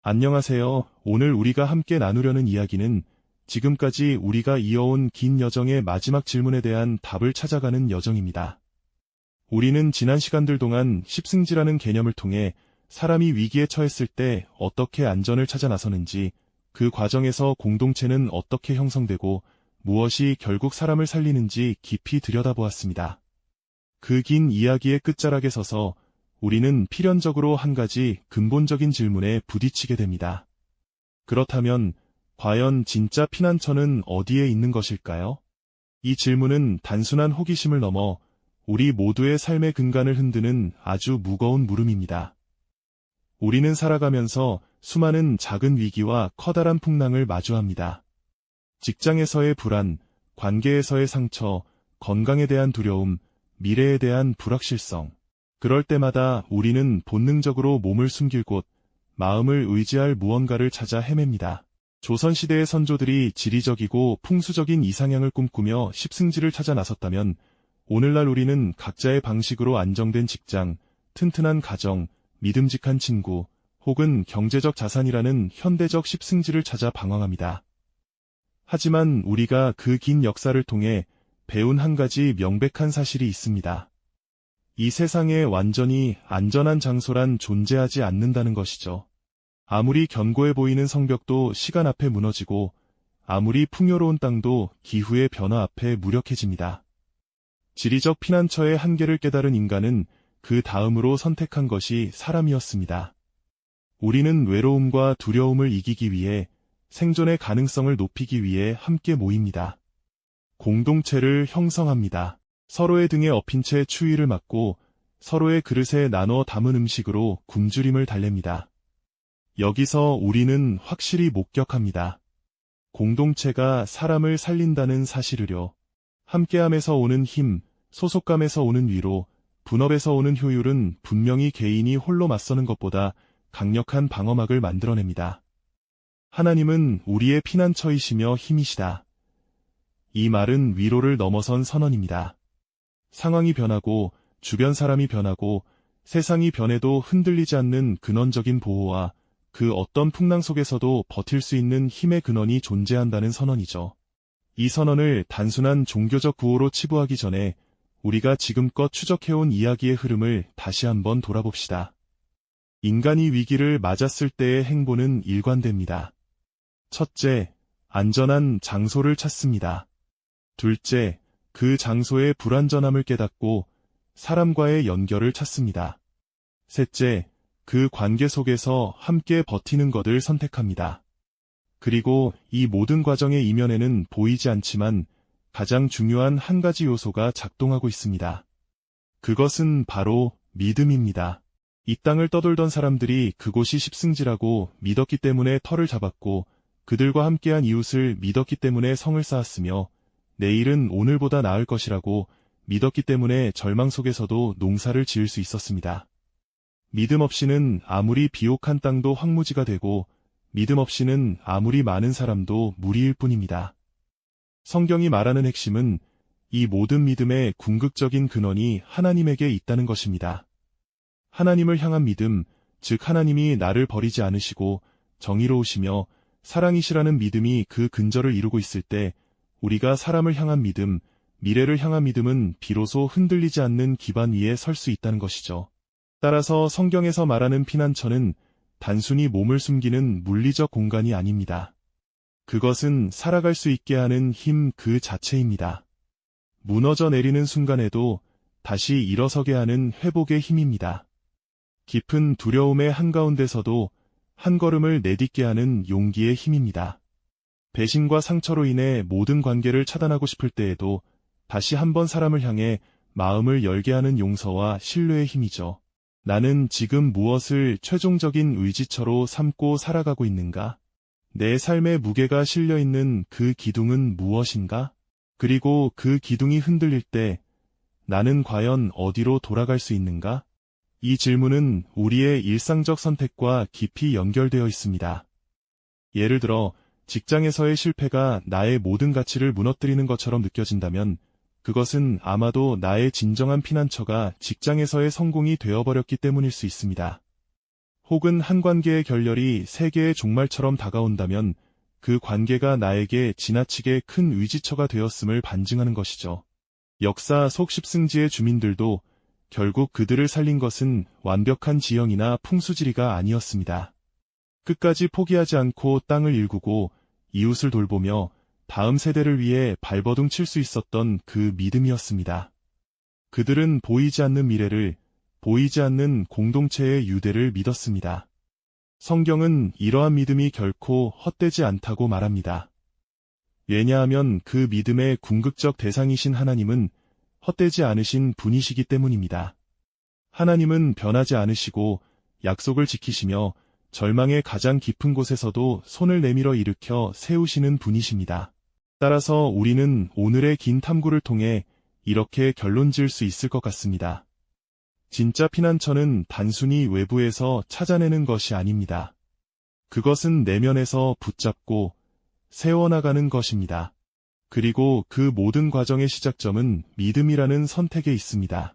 안녕하세요. 오늘 우리가 함께 나누려는 이야기는 지금까지 우리가 이어온 긴 여정의 마지막 질문에 대한 답을 찾아가는 여정입니다. 우리는 지난 시간들 동안 십승지라는 개념을 통해 사람이 위기에 처했을 때 어떻게 안전을 찾아 나서는지, 그 과정에서 공동체는 어떻게 형성되고 무엇이 결국 사람을 살리는지 깊이 들여다보았습니다. 그 긴 이야기의 끝자락에 서서 우리는 필연적으로 한 가지 근본적인 질문에 부딪히게 됩니다. 그렇다면 과연 진짜 피난처는 어디에 있는 것일까요? 이 질문은 단순한 호기심을 넘어 우리 모두의 삶의 근간을 흔드는 아주 무거운 물음입니다. 우리는 살아가면서 수많은 작은 위기와 커다란 풍랑을 마주합니다. 직장에서의 불안, 관계에서의 상처, 건강에 대한 두려움, 미래에 대한 불확실성. 그럴 때마다 우리는 본능적으로 몸을 숨길 곳, 마음을 의지할 무언가를 찾아 헤맵니다. 조선시대의 선조들이 지리적이고 풍수적인 이상향을 꿈꾸며 십승지를 찾아 나섰다면, 오늘날 우리는 각자의 방식으로 안정된 직장, 튼튼한 가정, 믿음직한 친구, 혹은 경제적 자산이라는 현대적 십승지를 찾아 방황합니다. 하지만 우리가 그 긴 역사를 통해 배운 한 가지 명백한 사실이 있습니다. 이 세상에 완전히 안전한 장소란 존재하지 않는다는 것이죠. 아무리 견고해 보이는 성벽도 시간 앞에 무너지고, 아무리 풍요로운 땅도 기후의 변화 앞에 무력해집니다. 지리적 피난처의 한계를 깨달은 인간은 그 다음으로 선택한 것이 사람이었습니다. 우리는 외로움과 두려움을 이기기 위해, 생존의 가능성을 높이기 위해 함께 모입니다. 공동체를 형성합니다. 서로의 등에 엎인 채 추위를 맞고 서로의 그릇에 나눠 담은 음식으로 굶주림을 달랩니다. 여기서 우리는 확실히 목격합니다. 공동체가 사람을 살린다는 사실을요. 함께함에서 오는 힘, 소속감에서 오는 위로, 분업에서 오는 효율은 분명히 개인이 홀로 맞서는 것보다 강력한 방어막을 만들어냅니다. 하나님은 우리의 피난처이시며 힘이시다. 이 말은 위로를 넘어선 선언입니다. 상황이 변하고 주변 사람이 변하고 세상이 변해도 흔들리지 않는 근원적인 보호와 그 어떤 풍랑 속에서도 버틸 수 있는 힘의 근원이 존재한다는 선언이죠. 이 선언을 단순한 종교적 구호로 치부하기 전에 우리가 지금껏 추적해온 이야기의 흐름을 다시 한번 돌아봅시다. 인간이 위기를 맞았을 때의 행보는 일관됩니다. 첫째, 안전한 장소를 찾습니다. 둘째, 그 장소의 불안전함을 깨닫고 사람과의 연결을 찾습니다. 셋째, 그 관계 속에서 함께 버티는 것을 선택합니다. 그리고 이 모든 과정의 이면에는 보이지 않지만 가장 중요한 한 가지 요소가 작동하고 있습니다. 그것은 바로 믿음입니다. 이 땅을 떠돌던 사람들이 그곳이 십승지라고 믿었기 때문에 터를 잡았고, 그들과 함께한 이웃을 믿었기 때문에 성을 쌓았으며, 내일은 오늘보다 나을 것이라고 믿었기 때문에 절망 속에서도 농사를 지을 수 있었습니다. 믿음 없이는 아무리 비옥한 땅도 황무지가 되고, 믿음 없이는 아무리 많은 사람도 무리일 뿐입니다. 성경이 말하는 핵심은 이 모든 믿음의 궁극적인 근원이 하나님에게 있다는 것입니다. 하나님을 향한 믿음, 즉 하나님이 나를 버리지 않으시고 정의로우시며 사랑이시라는 믿음이 그 근저를 이루고 있을 때, 우리가 사람을 향한 믿음, 미래를 향한 믿음은 비로소 흔들리지 않는 기반 위에 설 수 있다는 것이죠. 따라서 성경에서 말하는 피난처는 단순히 몸을 숨기는 물리적 공간이 아닙니다. 그것은 살아갈 수 있게 하는 힘 그 자체입니다. 무너져 내리는 순간에도 다시 일어서게 하는 회복의 힘입니다. 깊은 두려움의 한가운데서도 한 걸음을 내딛게 하는 용기의 힘입니다. 배신과 상처로 인해 모든 관계를 차단하고 싶을 때에도 다시 한번 사람을 향해 마음을 열게 하는 용서와 신뢰의 힘이죠. 나는 지금 무엇을 최종적인 의지처로 삼고 살아가고 있는가? 내 삶의 무게가 실려있는 그 기둥은 무엇인가? 그리고 그 기둥이 흔들릴 때 나는 과연 어디로 돌아갈 수 있는가? 이 질문은 우리의 일상적 선택과 깊이 연결되어 있습니다. 예를 들어, 직장에서의 실패가 나의 모든 가치를 무너뜨리는 것처럼 느껴진다면 그것은 아마도 나의 진정한 피난처가 직장에서의 성공이 되어버렸기 때문일 수 있습니다. 혹은 한 관계의 결렬이 세계의 종말처럼 다가온다면 그 관계가 나에게 지나치게 큰 의지처가 되었음을 반증하는 것이죠. 역사 속 십승지의 주민들도 결국 그들을 살린 것은 완벽한 지형이나 풍수지리가 아니었습니다. 끝까지 포기하지 않고 땅을 일구고 이웃을 돌보며 다음 세대를 위해 발버둥 칠 수 있었던 그 믿음이었습니다. 그들은 보이지 않는 미래를, 보이지 않는 공동체의 유대를 믿었습니다. 성경은 이러한 믿음이 결코 헛되지 않다고 말합니다. 왜냐하면 그 믿음의 궁극적 대상이신 하나님은 헛되지 않으신 분이시기 때문입니다. 하나님은 변하지 않으시고 약속을 지키시며 절망의 가장 깊은 곳에서도 손을 내밀어 일으켜 세우시는 분이십니다. 따라서 우리는 오늘의 긴 탐구를 통해 이렇게 결론 지을 수 있을 것 같습니다. 진짜 피난처는 단순히 외부에서 찾아내는 것이 아닙니다. 그것은 내면에서 붙잡고 세워나가는 것입니다. 그리고 그 모든 과정의 시작점은 믿음이라는 선택에 있습니다.